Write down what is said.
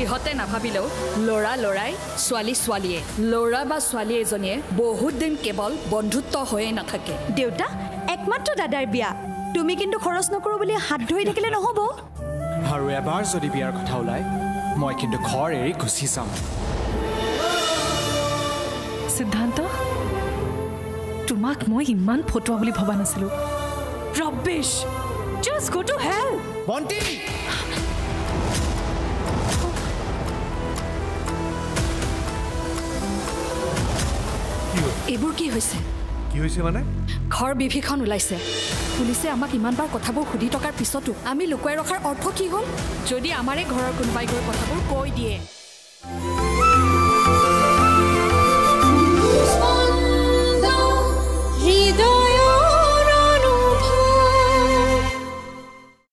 সিহঁতে নাভাবিলেও ল'ৰা ল'ৰাই ছোৱালী ছোৱালীয়ে ল'ৰা বা ছোৱালী এজনীয়ে বহুত দিন কেৱল বন্ধুত্ব হৈয়ে নাথাকে দেউতা একমাত্ৰ দাদাৰ বিয়া তুমি কিন্তু খৰচ নকৰো বুলি হাত ধৰি থাকিলে নহ'ব আৰু এবাৰ যদি বিয়াৰ কথা ওলায় মই কিন্তু ঘৰ এৰি গুচি যাম সিদ্ধান্ত তোমাক মই ইমান ফটোৱা বুলি ভবা নাছিলো rubbish just go to hell বন্তি এইবোৰ কি হৈছে মানে ঘৰ বিভীষণ ওলাইছে পুলিচে আমাক ইমানবাৰ কথাবোৰ সুধি থকাৰ পিছতো আমি লুকুৱাই ৰখাৰ অৰ্থ কি হ'ল যদি আমাৰে ঘৰৰ কোনোবাই গৈ কথাবোৰ কৈ দিয়ে